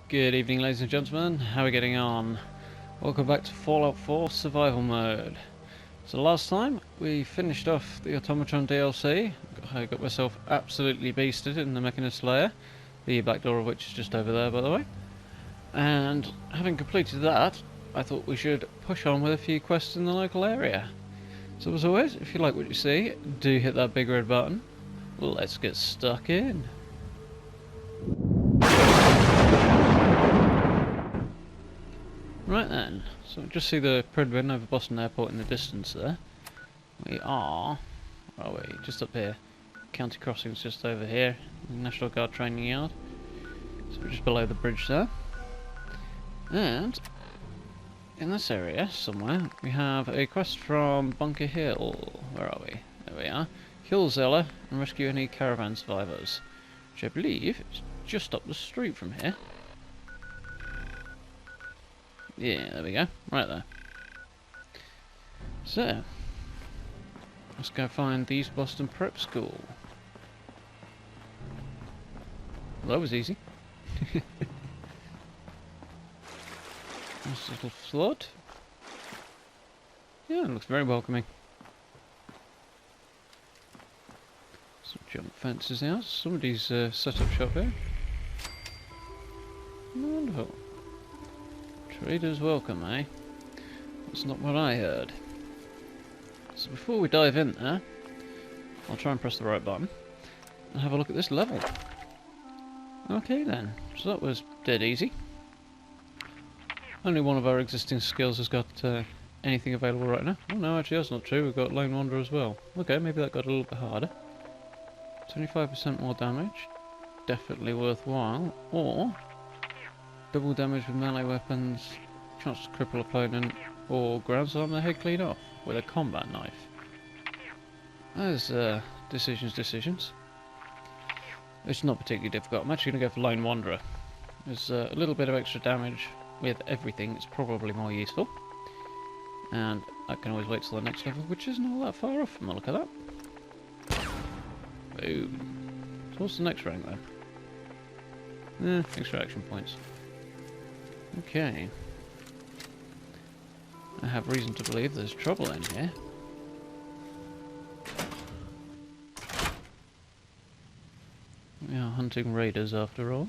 Good evening, ladies and gentlemen. How are we getting on? Welcome back to Fallout 4 Survival Mode. So last time we finished off the Automaton DLC. I got myself absolutely beasted in the Mechanist lair, the back door of which is just over there, by the way. And having completed that, I thought we should push on with a few quests in the local area. So as always, if you like what you see, do hit that big red button. Let's get stuck in. Right then, so just see the Pridwin over Boston Airport in the distance there. We are, where are we? Just up here. County Crossing's just over here, National Guard Training Yard. So we're just below the bridge there. And in this area somewhere we have a quest from Bunker Hill. Where are we? There we are. Kill Zeller and rescue any caravan survivors, which I believe is just up the street from here. Yeah, there we go. Right there. So, let's go find the East Boston Prep School. Well, that was easy. Nice little flood. Yeah, it looks very welcoming. Some jump fences out. Somebody's set up shop here. Wonderful. Traders welcome, eh? That's not what I heard. So before we dive in there, I'll try and press the right button and have a look at this level. Okay then, so that was dead easy. Only one of our existing skills has got anything available right now. Oh no, actually that's not true, we've got Lone Wanderer as well. Okay, maybe that got a little bit harder. 25% more damage, definitely worthwhile. Or double damage with melee weapons, chance to cripple opponent, or groundslam their head clean off with a combat knife. There's decisions. It's not particularly difficult. I'm actually going to go for Lone Wanderer. There's a little bit of extra damage with everything. It's probably more useful. And I can always wait till the next level, which isn't all that far off from the look of that. Boom. So what's the next rank then? Extra action points. Okay. I have reason to believe there's trouble in here. We are hunting raiders after all.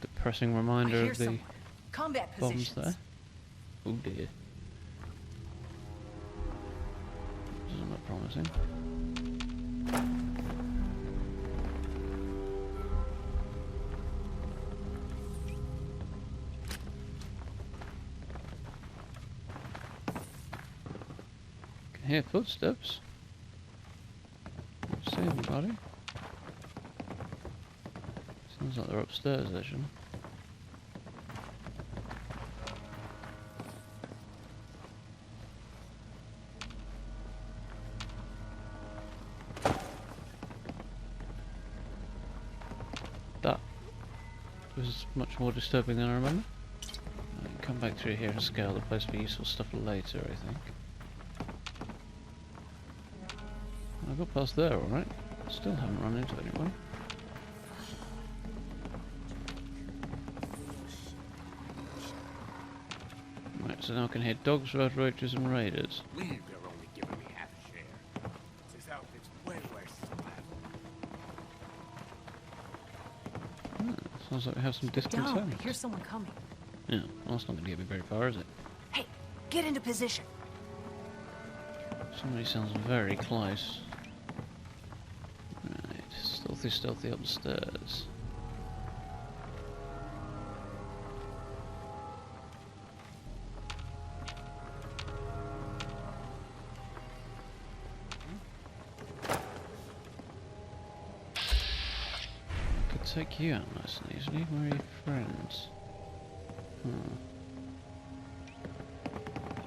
Depressing reminder of the combat bombs positions there. Oh dear. This is not promising. Can hear footsteps. See anybody? Sounds like they're upstairs, actually. That was much more disturbing than I remember. I can come back through here and scale the place for useful stuff later, I think. I got past there, alright. Still haven't run into anyone. Right, so now I can hear dogs, roaches and raiders. They're only giving me half a share. This outfit's way worse than that. Sounds like we have some distant down. sounds. I hear someone coming. Yeah, well, that's not going to get me very far, is it? Hey, get into position. Somebody sounds very close. Right, stealthy upstairs. Could take you out nice and easily. Where are your friends?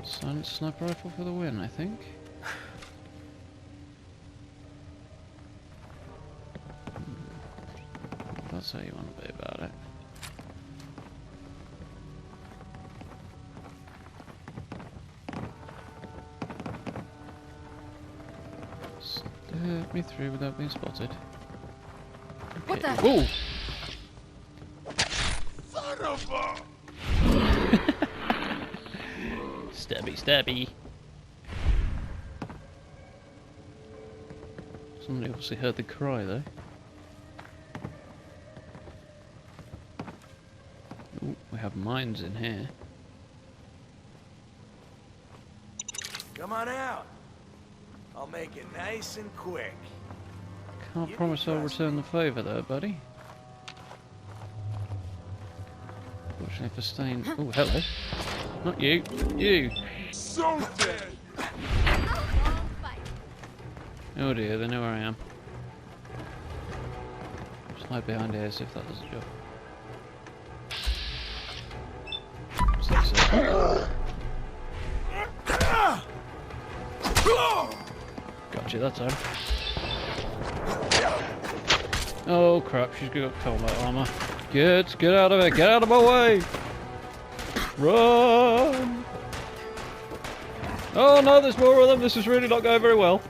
Silent sniper rifle for the win, I think. That's how you want to be about it. Step me through without being spotted. What the? Ooh! Son of a... Stabby, stabby. Somebody obviously heard the cry though. Ooh, we have mines in here. Come on out. I'll make it nice and quick. Can't You promise can I'll trust return me. the favour though, buddy. Fortunately for staying... Oh, hello. Not you. You! So dead. Oh dear, they know where I am. Just hide behind here, see if that does the job. Gotcha that time. Oh crap, she's got combat armor. Get out of it, get out of my way! Run! Oh no, there's more of them, this is really not going very well.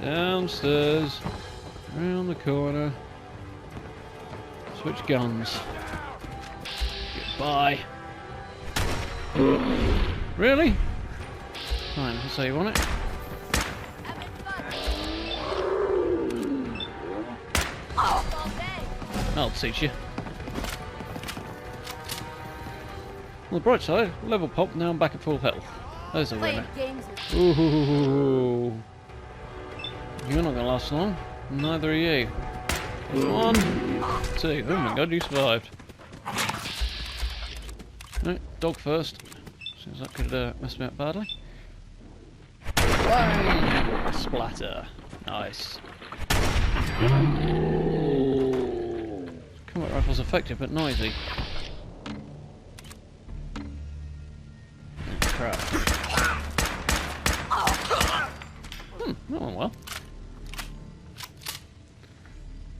Downstairs, around the corner. Switch guns. Goodbye. Really? Fine, so you want it? I'll teach you. On the bright side, level pop, now I'm back at full health. There's a winner. Ooh. You're not gonna last long. Neither are you. 1, 2. Oh my god, you survived. No, dog first. Seems that could mess me up badly. Bang! Splatter. Nice. Combat rifle's effective but noisy. Oh, crap. That went well.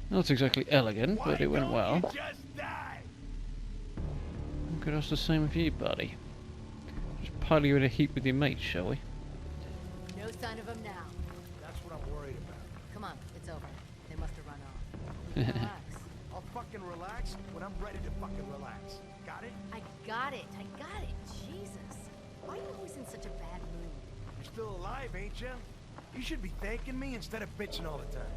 Not exactly elegant, but it went well. Could ask the same of you, buddy. Just pile you in a heap with your mates, shall we? No sign of him now. That's what I'm worried about. Come on, it's over. They must have run off. Relax. I'll fucking relax when I'm ready to fucking relax. Got it? I got it. Jesus. Why are you always in such a bad mood? You're still alive, ain't you? You should be thanking me instead of bitching all the time.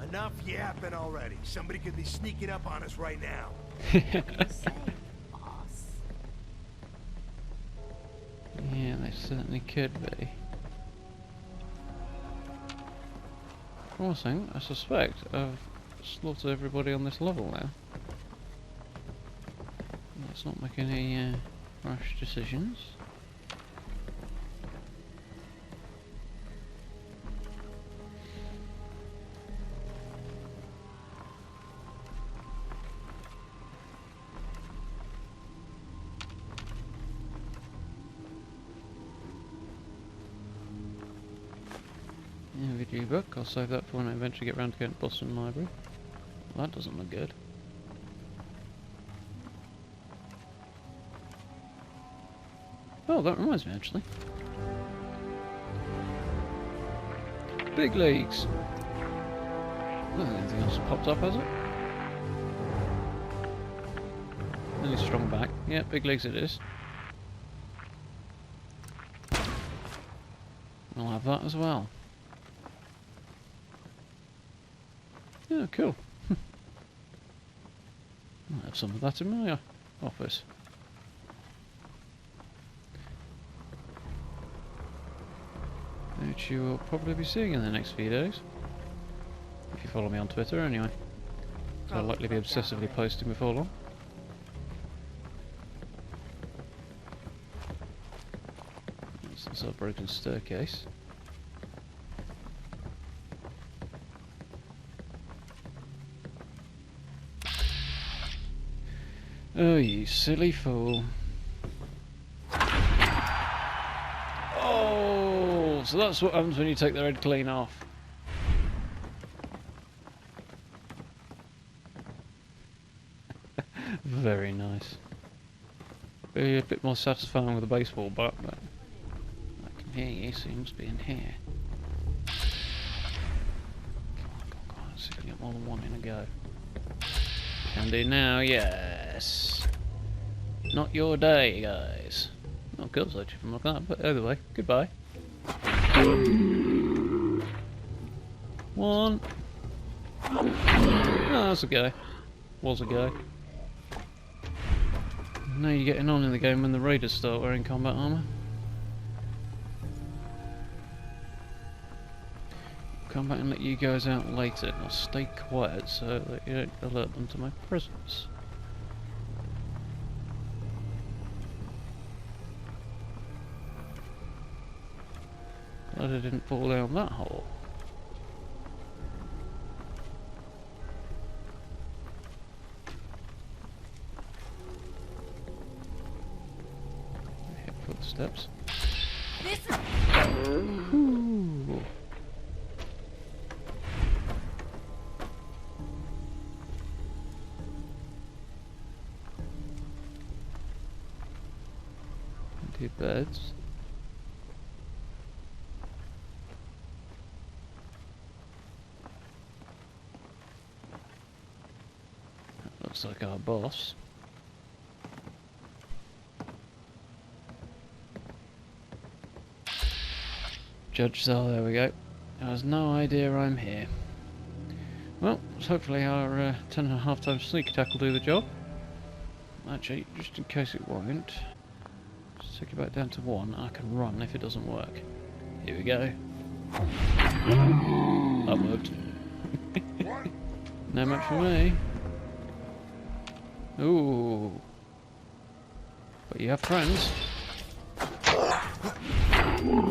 Enough yapping already. Somebody could be sneaking up on us right now. You say, boss. Yeah, they certainly could be. Promising, I suspect I've slaughtered everybody on this level now. Let's not make any rash decisions. Video book, I'll save that for when I eventually get around to getting Boston Library. That doesn't look good. Oh, that reminds me actually. Big leagues. I don't think anything else popped up, has it? Only strong back. Yeah, big leagues it is. I'll have that as well. Yeah, cool. I'll have some of that in my office. Which you will probably be seeing in the next few days. If you follow me on Twitter anyway. So I'll likely be obsessively posting before long. This is our broken staircase. Oh, you silly fool. Oh, so that's what happens when you take the head clean off. Very nice. Be a bit more satisfying with a baseball bat, but I can hear you, so you must be in here. Come on, So you can get more than one in a go. Can do now, yes. Not your day, guys. Not girls actually from like that, but either way, goodbye. One. Oh, that's a guy. Was a guy. Now you're getting on in the game when the raiders start wearing combat armour. Come back and let you guys out later. I'll stay quiet so that you don't alert them to my presence. Glad I didn't fall down that hole. Hit footsteps. Ooh. Empty beds. That looks like our boss. Judge Zal, there we go. Has no idea I'm here. Well, hopefully our 10.5 times sneak attack will do the job. Actually, just in case it won't, just take it back down to 1. I can run if it doesn't work. Here we go. That worked. No match for me. Ooh. But you have friends.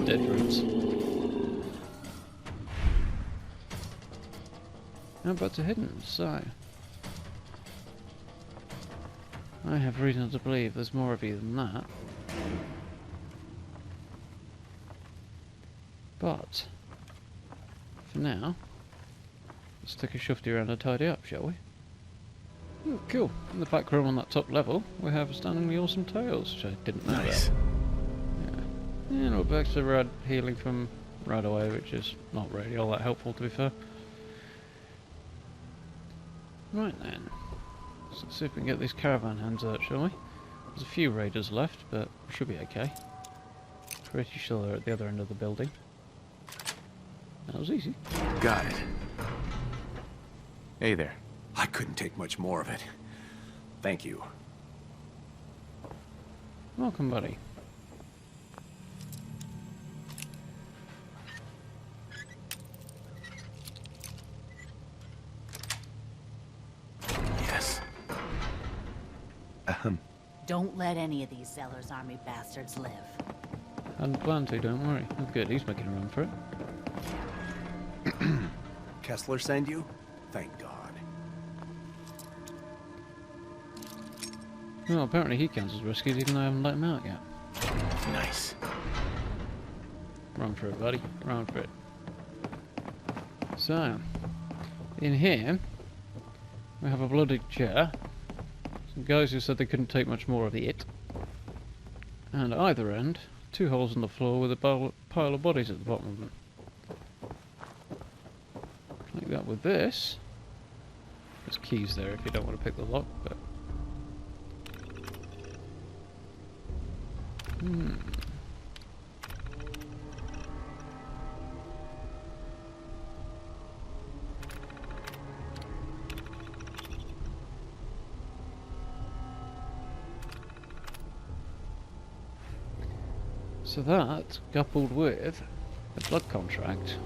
Dead friends. How about the hidden? So, I have reason to believe there's more of you than that. But, for now, let's take a shufty around and tidy up, shall we? Oh, cool. In the back room on that top level, we have stunningly awesome tails, which I didn't know about. Yeah. And we're back to Rad healing from right away, which is not really all that helpful, to be fair. Right then, so let's see if we can get these caravan hands out, shall we? There's a few raiders left, but we should be okay. Pretty sure they're at the other end of the building. That was easy. Got it. Hey there. I couldn't take much more of it. Thank you. Welcome, buddy. Yes. Don't let any of these Zeller's army bastards live. Hadn't planned to, don't worry. Oh, good, he's making a run for it. Kessler send you? Thank God. Well, apparently he counts as rescued even though I haven't let him out yet. Nice. Run for it, buddy. Run for it. So, in here, we have a bloody chair. Some guys who said they couldn't take much more of it. And at either end, 2 holes in the floor with a pile of bodies at the bottom of them. Like that with this. There's keys there if you don't want to pick the lock, but... So that, coupled with the blood contract,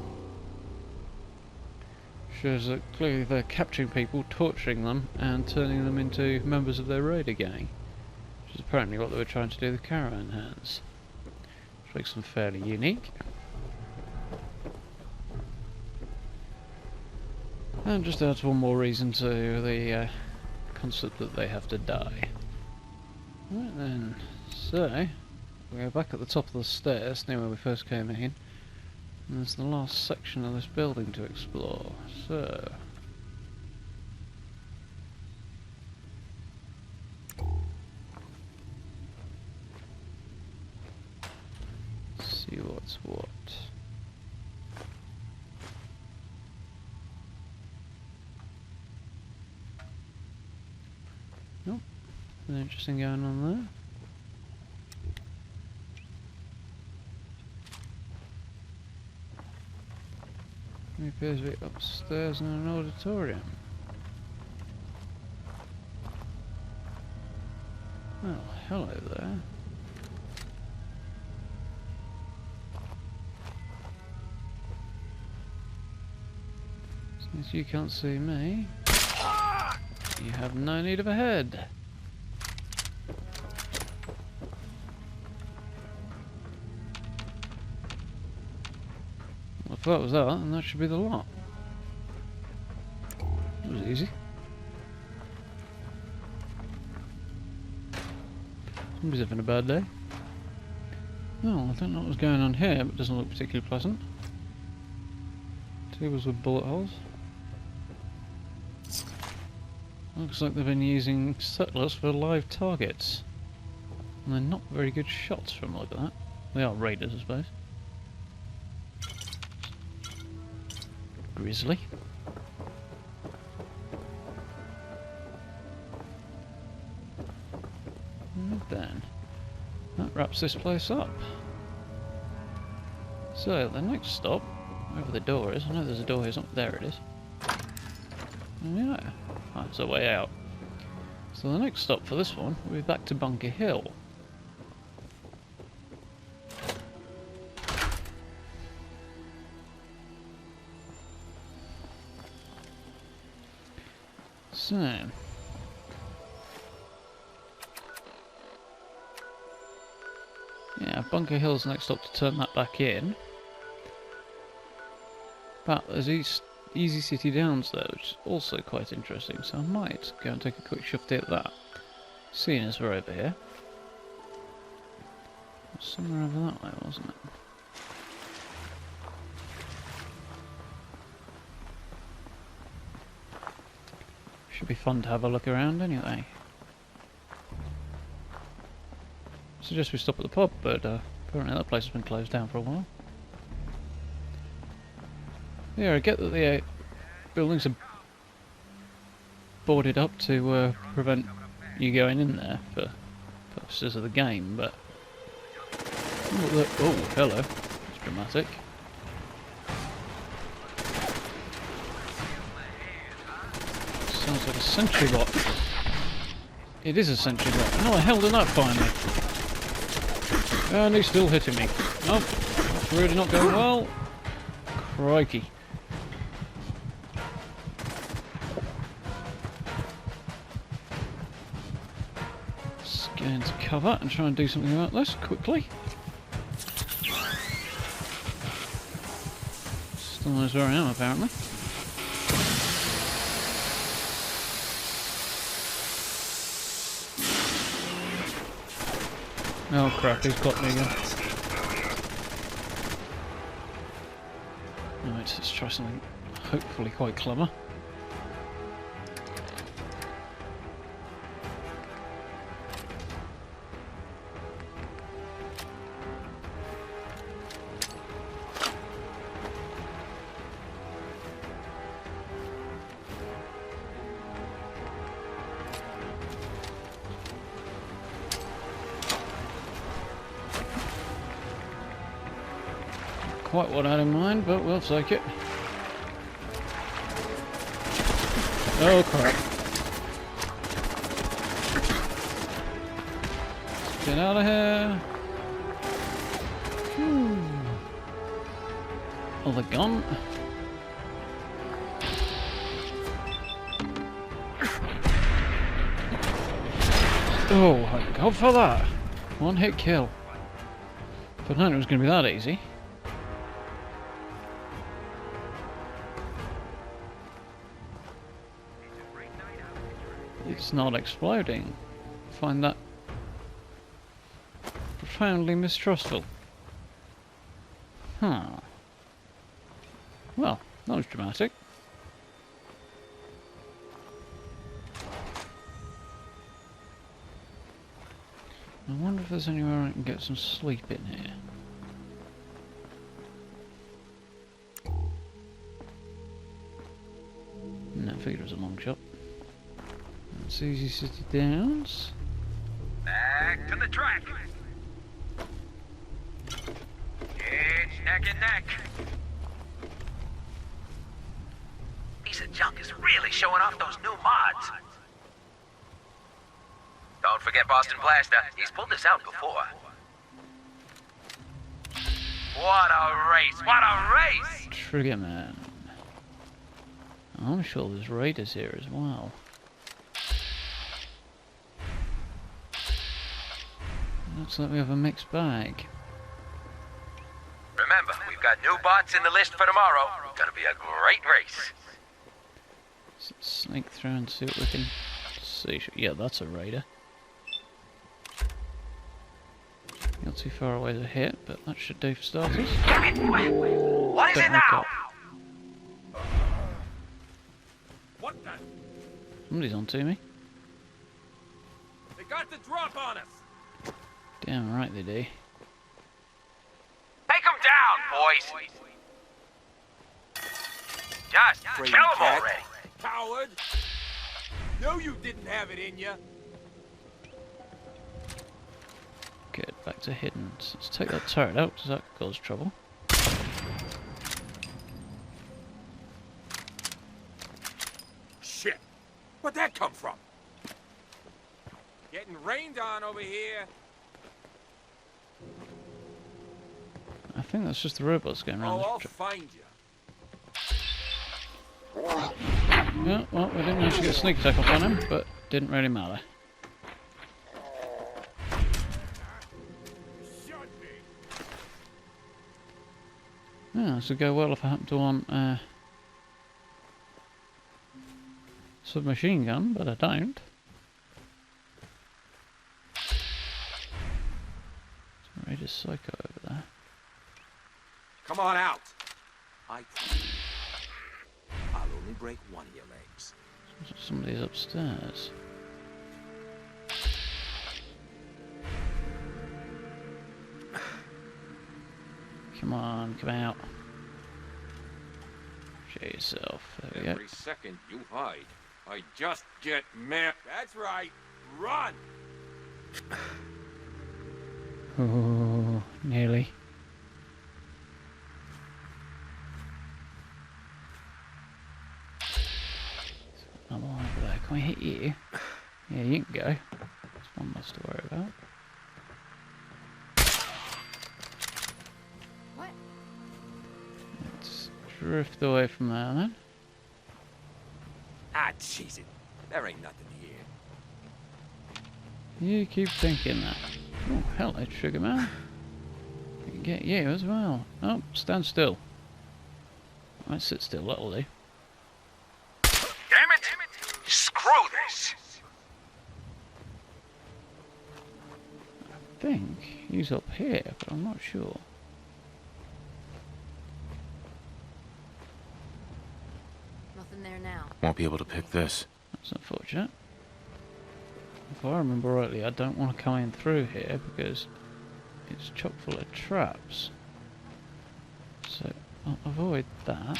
shows that clearly they're capturing people, torturing them, and turning them into members of their raider gang. Which is apparently what they were trying to do with caravan hands. Which makes them fairly unique. And just adds one more reason to the concept that they have to die. Right then, so... we're back at the top of the stairs, near where we first came in. And there's the last section of this building to explore, so... see what's what. Nope. Nothing interesting going on there. He appears to be upstairs in an auditorium. Oh, hello there. Since you can't see me, you have no need of a head. Well, if that was that, then that should be the lot. That was easy. Somebody's having a bad day. Well, I don't know what was going on here, but it doesn't look particularly pleasant. Tables with bullet holes. Looks like they've been using settlers for live targets. And they're not very good shots from the look of that. They are raiders, I suppose. Grizzly. And then, that wraps this place up. So, the next stop, wherever the door is, I know there's a door here, there it is. Yeah, that's a way out. So the next stop for this one will be back to Bunker Hill. So, yeah, Bunker Hill's the next stop to turn that back in. But there's Easy City Downs there, which is also quite interesting, so I might go and take a quick shift at that. Seeing as we're over here. Somewhere over that way, wasn't it? Should be fun to have a look around anyway. I suggest we stop at the pub, but apparently that place has been closed down for a while. Yeah, I get that the buildings are boarded up to prevent you going in there for purposes of the game, but... Oh, hello. That's dramatic. Sounds like a sentry bot. It is a sentry bot. How the hell did that find me? And he's still hitting me. Oh, that's really not going well. Crikey. Let's get into cover and try and do something about this quickly. Still knows where I am, apparently. Oh crap, he's got me again. Right, let's try something hopefully quite clever. Quite what I had in mind, but we'll take it. Oh crap. Get out of here. Oh, the gun. Oh, thank God for that. One hit kill. But I didn't know it was going to be that easy. It's not exploding. I find that profoundly mistrustful. Huh. Well, that was dramatic. I wonder if there's anywhere I can get some sleep in here. No, I figured it was a long shot. It's easy city downs. Back to the track. It's neck and neck. Piece of junk is really showing off those new mods. Don't forget Boston Blaster. He's pulled this out before. What a race! What a race! Triggerman. I'm sure there's raiders here as well. Looks like we have a mixed bag. Remember, we've got new bots in the list for tomorrow. Gonna be a great race. Let's sneak through and see what we can see. Yeah, that's a raider. Not too far away to hit, but that should do for starters. What is it now? What the? Somebody's on to me. They got the drop on us. Damn right they do. Take them down, boys. Just kill them already. Coward. No, you didn't have it in you. Good, back to hidden. Let's take that turret out, does that cause trouble? Shit. Where'd that come from? Getting rained on over here. I think that's just the robots going around I'll this find you. Yeah, well, we didn't manage to get a sneak attack off on him, but didn't really matter. Yeah, this would go well if I happen to want submachine gun, but I don't. Raiders Psycho over there. Come on out. I'll only break one of your legs. Somebody's upstairs. Come on, come out. Show yourself. There we go. Every second you hide, I just get mad. That's right. Run. Oh, nearly. Another one over there. Can we hit you? Yeah, you can go. There's one less to worry about. What? Let's drift away from there then. Ah, cheese it. There ain't nothing here. You keep thinking that. Oh, hello, Sugar Man. We can get you as well. Oh, stand still. Right, sit still, that'll do. Damn it! Screw this! I think he's up here, but I'm not sure. Nothing there now. Won't be able to pick this. That's unfortunate. If I remember rightly, I don't want to come in through here because it's chock full of traps. So I'll avoid that.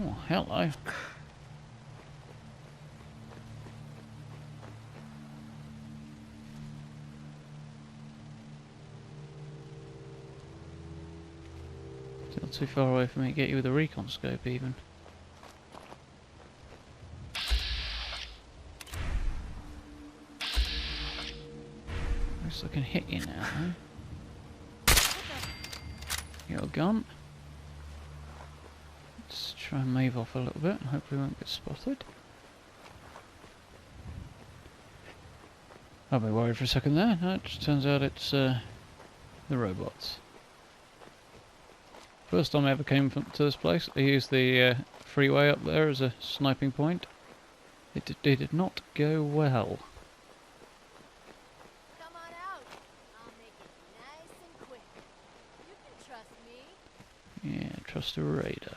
Oh, hello. Still too far away for me to get you with a recon scope even. Looks like I can hit you now, huh? You're gone. Let's try and move off a little bit and hopefully we won't get spotted. I'll be worried for a second there. No, it just turns out it's the robots. First time I ever came to this place, I used the freeway up there as a sniping point. It did not go well. Come on out. I'll make it nice and quick. You can trust me. Yeah, trust a raider.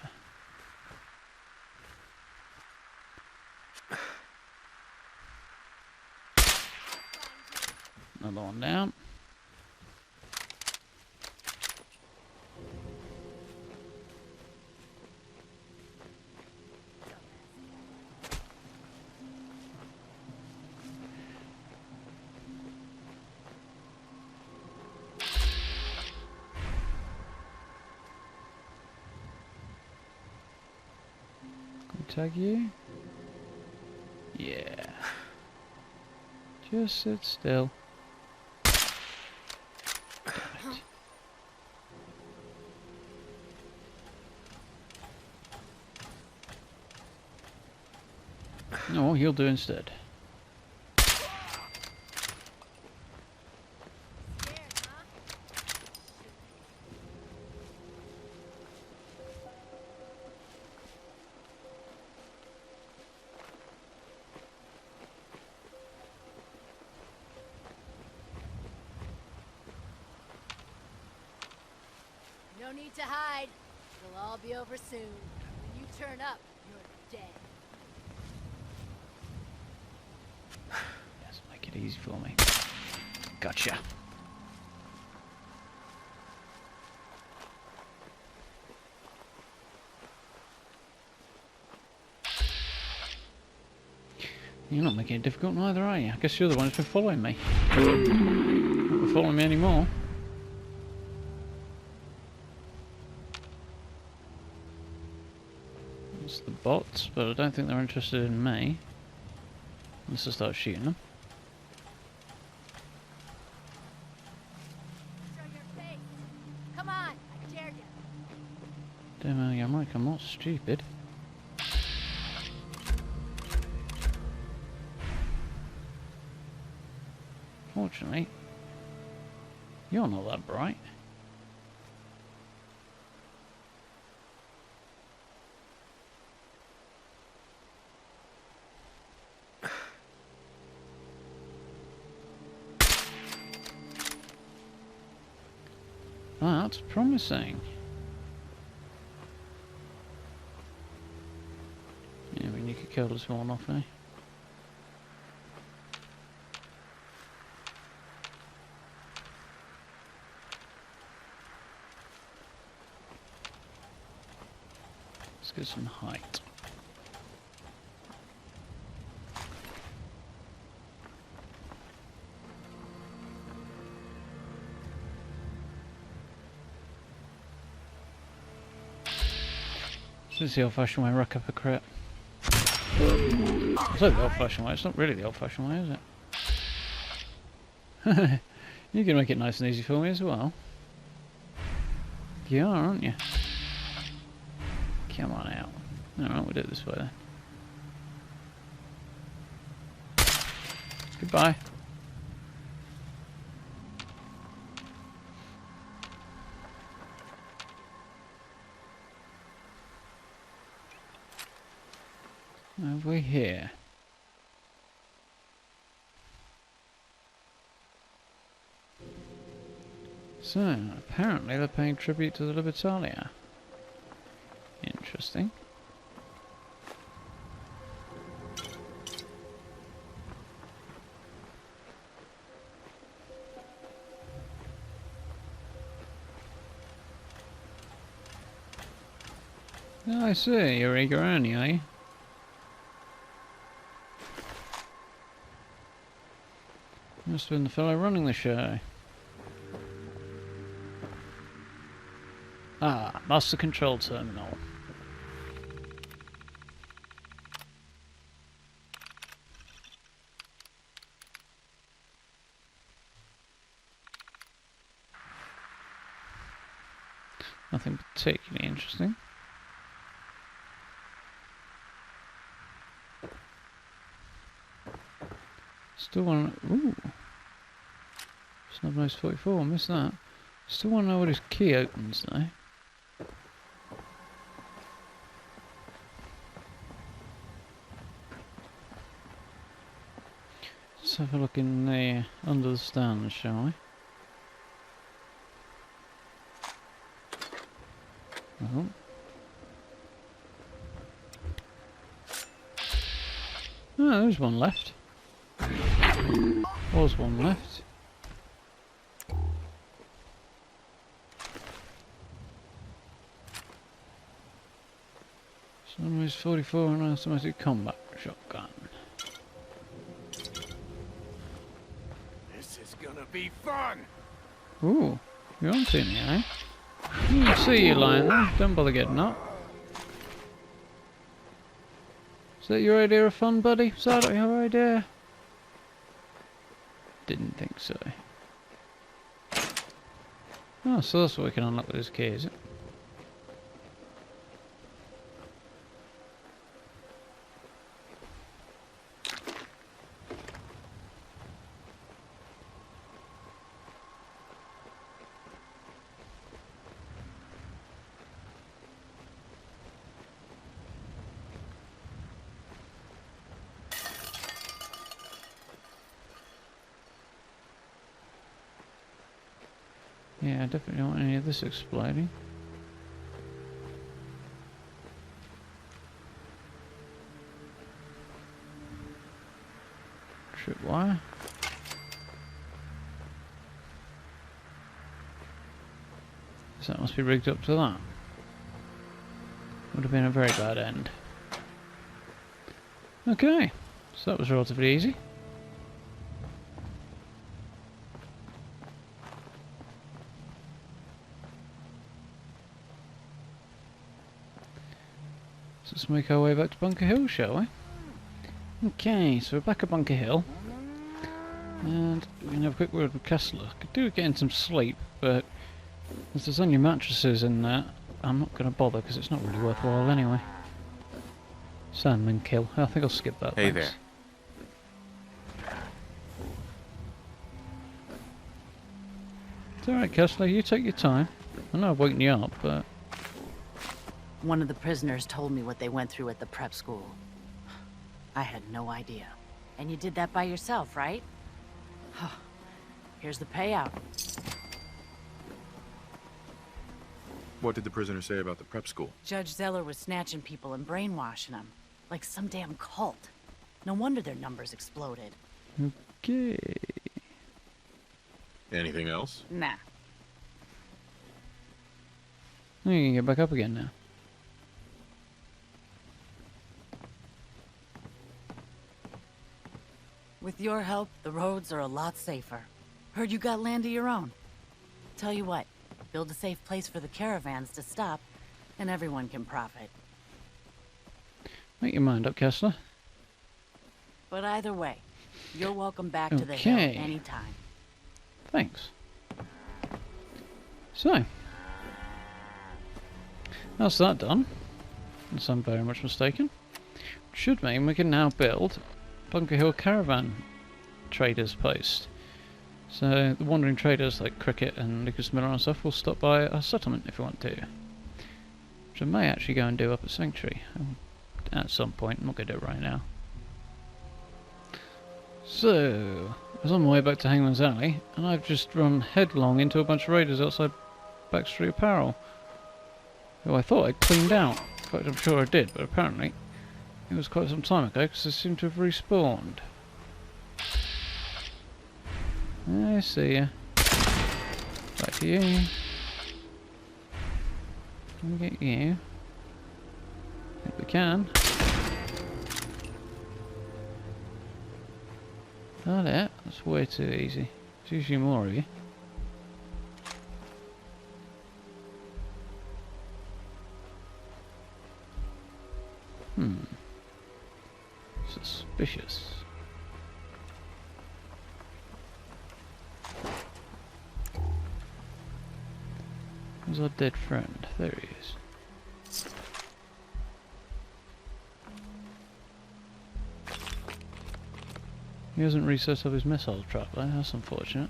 Another one down. tag you? Yeah. Just sit still. Damn it. No, he'll do instead. No need to hide. It'll all be over soon. When you turn up, you're dead. Yes, make it easy for me. Gotcha. You're not making it difficult neither, are you? I guess you're the one who's been following me. Not been following me anymore. It's the bots, but I don't think they're interested in me. Unless I start shooting them. Show your face. Come on, I dare you. Damn, yeah, Mike, I'm not stupid. Fortunately, you're not that bright. That's promising. Yeah, we need to kill this one off, eh? Let's get some height. This is the old-fashioned way, rack up a crit. It's like the old-fashioned way, it's not really the old-fashioned way, is it? You can make it nice and easy for me as well. You are, aren't you? Come on out. Alright, we'll do it this way then. Goodbye. Over here. So, apparently they're paying tribute to the Libertalia. Interesting. Oh, I see, you're eager, aren't you, eh? Must have been the fellow running the show. Ah, Master Control Terminal. Nothing particularly interesting. Still want to... Ooh. Snubnose 44, I missed that. Still want to know what his key opens though. Let's have a look in the under the stand, shall we? Oh. Oh, there's one left. Was one left. Sunrise 44 and automatic combat shotgun. This is gonna be fun! Ooh, you're on to me, eh? See you lying there, don't bother getting up. Is that your idea of fun, buddy? Is that your idea? Didn't think so. Oh, so that's what we can unlock with this key, is it? Yeah, I definitely don't want any of this exploding. Tripwire. So that must be rigged up to that. Would have been a very bad end. Okay, so that was relatively easy. So let's make our way back to Bunker Hill, shall we? Okay, so we're back at Bunker Hill. And we can have a quick word with Kessler. Could do with getting some sleep, but as there's only mattresses in there, I'm not going to bother because it's not really worthwhile anyway. Sandman kill. I think I'll skip that. Hey thanks. there. It's alright, Kessler, you take your time. I know I've woken you up, but... One of the prisoners told me what they went through at the prep school. I had no idea. And you did that by yourself, right? Here's the payout. What did the prisoner say about the prep school? Judge Zeller was snatching people and brainwashing them. Like some damn cult. No wonder their numbers exploded. Okay... Anything else? Nah. You can get back up again now. With your help, the roads are a lot safer. Heard you got land of your own. Tell you what, build a safe place for the caravans to stop, and everyone can profit. Make your mind up, Kessler. But either way, you're welcome back to the Okay. hill anytime. Thanks. So, that's that done. Unless I'm very much mistaken. Should mean we can now build Bunker Hill Caravan Traders Post. So the wandering traders like Cricket and Lucas Miller and stuff will stop by our settlement if we want to. Which I may actually go and do up at Sanctuary at some point. I'm not going to do it right now. So, I was on my way back to Hangman's Alley, and I've just run headlong into a bunch of raiders outside Backstreet Apparel, who I thought I'd cleaned out. In fact, I'm sure I did, but apparently it was quite some time ago, because they seem to have respawned. I see ya. Back to you. Can we get you? I think we can. Not it. That's way too easy. There's usually more of you. Suspicious. Where's our dead friend? There he is. He hasn't reset up his missile trap though, that's unfortunate.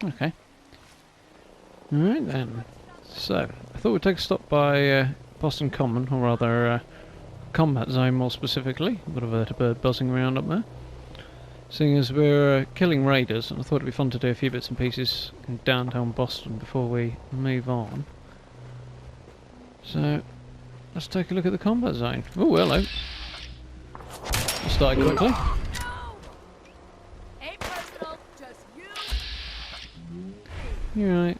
Okay. Alright then. So, I thought we'd take a stop by Boston Common, or rather Combat Zone more specifically. Got a vertibird buzzing around up there. Seeing as we're killing raiders, and I thought it'd be fun to do a few bits and pieces in downtown Boston before we move on. So, let's take a look at the Combat Zone. Oh, hello. Started quickly. Ain't personal, just you. You're right.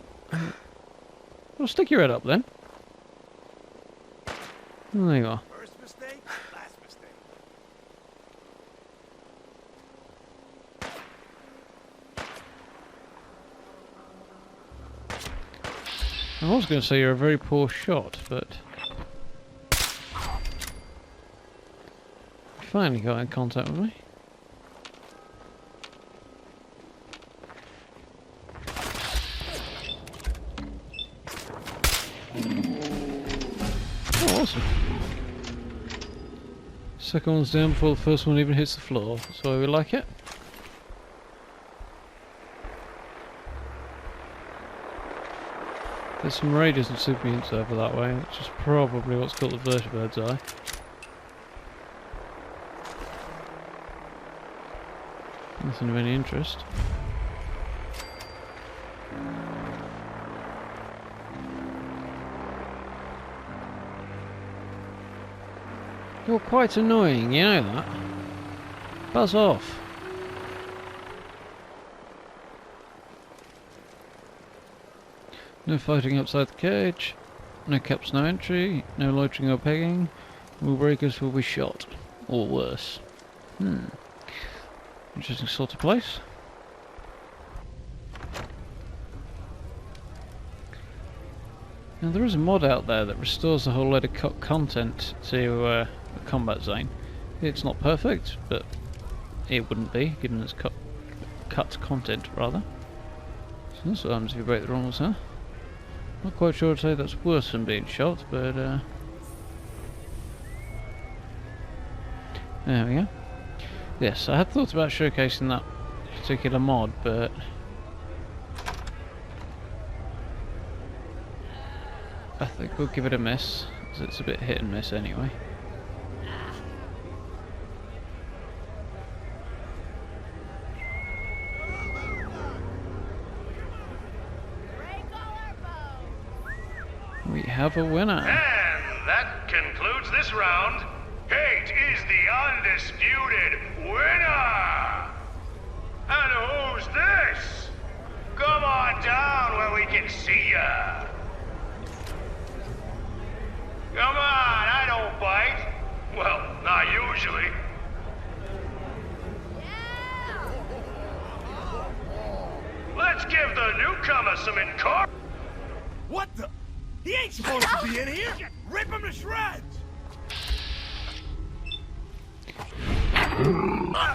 Well, stick your head up then. There you are. First mistake, last mistake. I was going to say you're a very poor shot, but... You finally got in contact with me. Oh, awesome. Second one's down before the first one even hits the floor. That's why we like it. There's some raiders and super mutants over that way, which is probably what's called the vertebrate's eye. Nothing of any interest. You're quite annoying, you know that? Buzz off. No fighting outside the cage. No caps, no entry. No loitering or pegging. All breakers will be shot. Or worse. Interesting sort of place. Now there is a mod out there that restores a whole load of cut content to a combat zone. It's not perfect, but it wouldn't be, given it's cut content rather. So that's what happens if you break the rules, huh? Not quite sure I'd say that's worse than being shot, but there we go. Yes, I had thought about showcasing that particular mod, but I think we'll give it a miss, because it's a bit hit and miss anyway. We have a winner. And that concludes this round. Kate is the undisputed winner! And who's this? Come on down where we can see ya! Come on, I don't bite. Well, not usually. Let's give the newcomer some encouragement. What the? He ain't supposed to be in here! Rip him to shreds!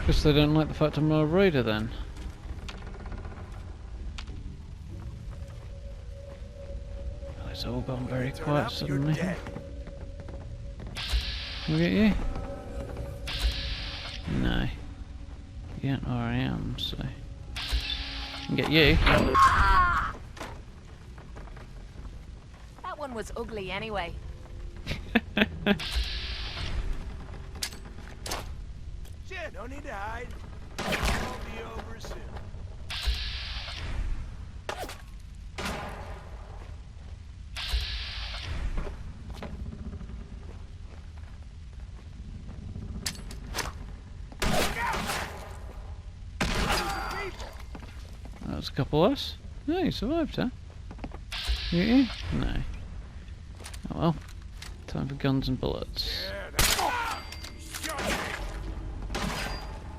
Guess they don't like the fact I'm a raider then. Oh, it's all gone very quiet suddenly. Can we get you? No. You don't know where I am, so... I can get you. That one was ugly anyway. Shit, no need to hide. I'll be over soon. That was a couple less. No, you survived, huh? You? No. Oh well. Time for guns and bullets.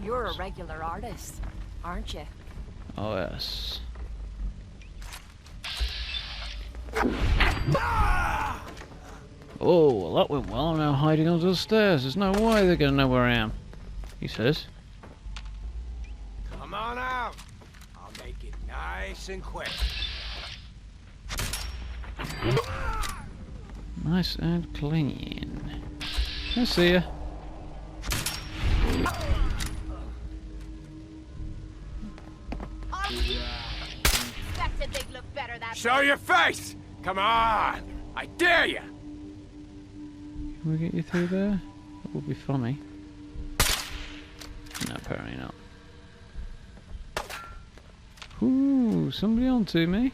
You're a regular artist, aren't you? Oh yes. Oh, well that went well. I'm now hiding under the stairs. There's no way they're gonna know where I am. He says. Come on out. I'll make it nice and quick. Nice and clean. I see ya. Expected they'd look better that Show your face! Come on! I dare you! Can we get you through there? That would be funny. No, apparently not. Ooh, somebody onto me.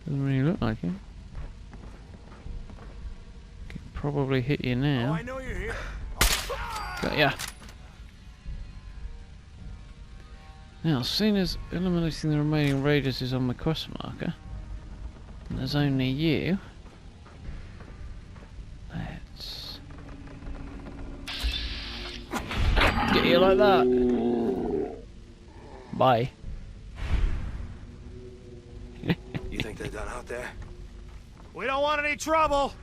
Doesn't really look like him. Can probably hit you Oh, now. I know you're here. Got ya. Now, seeing as eliminating the remaining raiders is on my quest marker, and there's only you, let's get you like that. Bye. We don't want any trouble.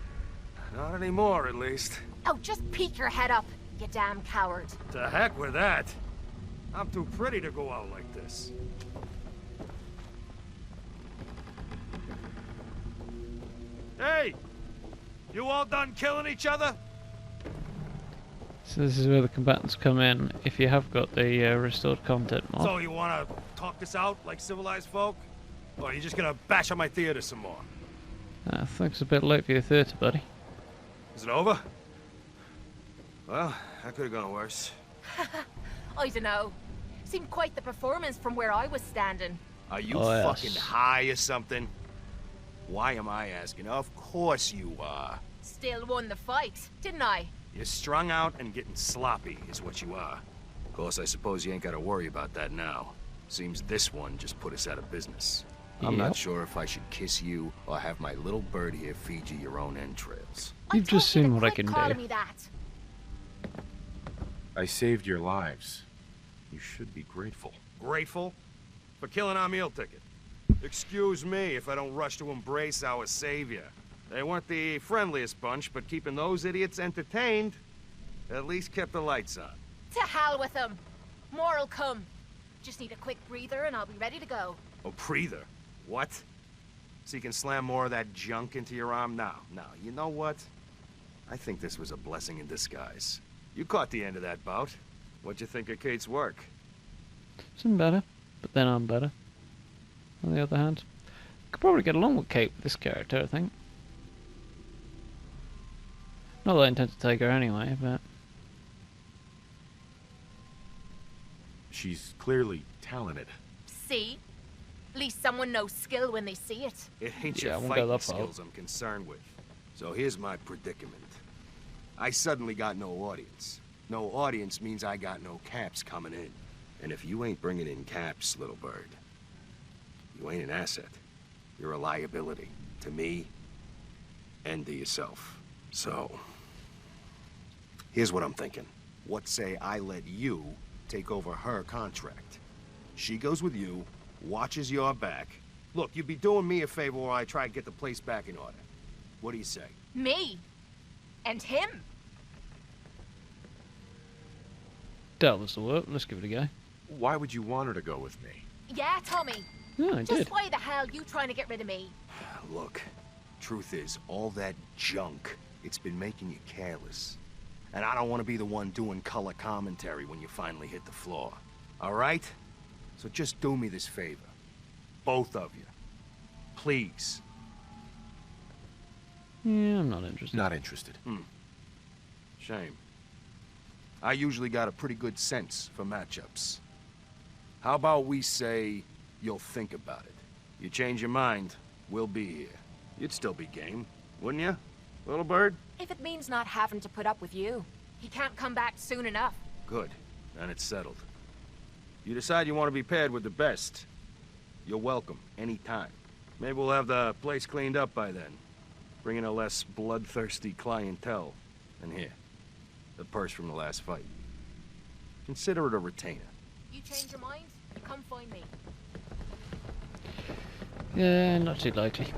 Not anymore, at least. Oh, just peek your head up, you damn coward. To heck with that. I'm too pretty to go out like this. Hey! You all done killing each other? So this is where the combatants come in, if you have got the restored content mod. So you wanna talk this out like civilized folk? Or are you just gonna bash on my theater some more? I think it's a bit late for your theatre, buddy. Is it over? Well, that could have gone worse. I dunno. Seemed quite the performance from where I was standing. Are you Oh, yes. fucking high or something? Why am I asking? Of course you are. Still won the fight, didn't I? You're strung out and getting sloppy is what you are. Of course, I suppose you ain't gotta worry about that now. Seems this one just put us out of business. I'm not sure if I should kiss you or have my little bird here feed you your own entrails. You've just seen what I can Calling do. me that. I saved your lives. You should be grateful. Grateful? For killing our meal ticket. Excuse me if I don't rush to embrace our savior. They weren't the friendliest bunch, but keeping those idiots entertained at least kept the lights on. To hell with them. More'll come. Just need a quick breather and I'll be ready to go. A breather? What? So you can slam more of that junk into your arm now? Now, you know what? I think this was a blessing in disguise. You caught the end of that bout. What'd you think of Kate's work? Some better, but then I'm better. On the other hand, I could probably get along with Kate with this character, I think. Not that I intend to take her anyway, but... She's clearly talented. See? At least someone knows skill when they see it. It ain't Yeah, I your won't go fighting that far. skills I'm concerned with. So here's my predicament. I suddenly got no audience. No audience means I got no caps coming in. And if you ain't bringing in caps, little bird, you ain't an asset. You're a liability to me and to yourself. So, here's what I'm thinking. What say I let you take over her contract? She goes with you, watches your back. Look, you'd be doing me a favor while I try to get the place back in order. What do you say? Me? And him? That was the work. Let's give it a go. Why would you want her to go with me? Yeah, Tommy. Yeah, I Just did. why the hell you trying to get rid of me? Look, truth is, all that junk, it's been making you careless. And I don't want to be the one doing color commentary when you finally hit the floor. All right? So just do me this favor. Both of you. Please. Yeah, I'm not interested. Not interested. Shame. I usually got a pretty good sense for matchups. How about we say you'll think about it? You change your mind, we'll be here. You'd still be game, wouldn't you, little bird? If it means not having to put up with you. He can't come back soon enough. Good. Then it's settled. You decide you want to be paired with the best. You're welcome, anytime. Maybe we'll have the place cleaned up by then. Bring in a less bloodthirsty clientele. And here, the purse from the last fight. Consider it a retainer. You change your mind? Come find me. Yeah, not too likely.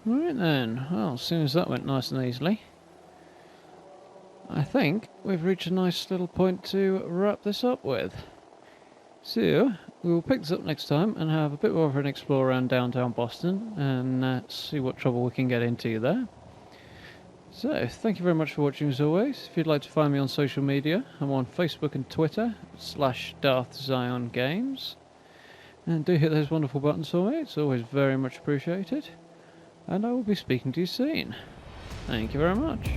Right then, well, as soon as that went nice and easily, I think we've reached a nice little point to wrap this up with. So, we will pick this up next time and have a bit more of an explore around downtown Boston and see what trouble we can get into there. So, thank you very much for watching as always. If you'd like to find me on social media, I'm on Facebook and Twitter, /DarthZionGames. And do hit those wonderful buttons for me, it's always very much appreciated. And I will be speaking to you soon. Thank you very much.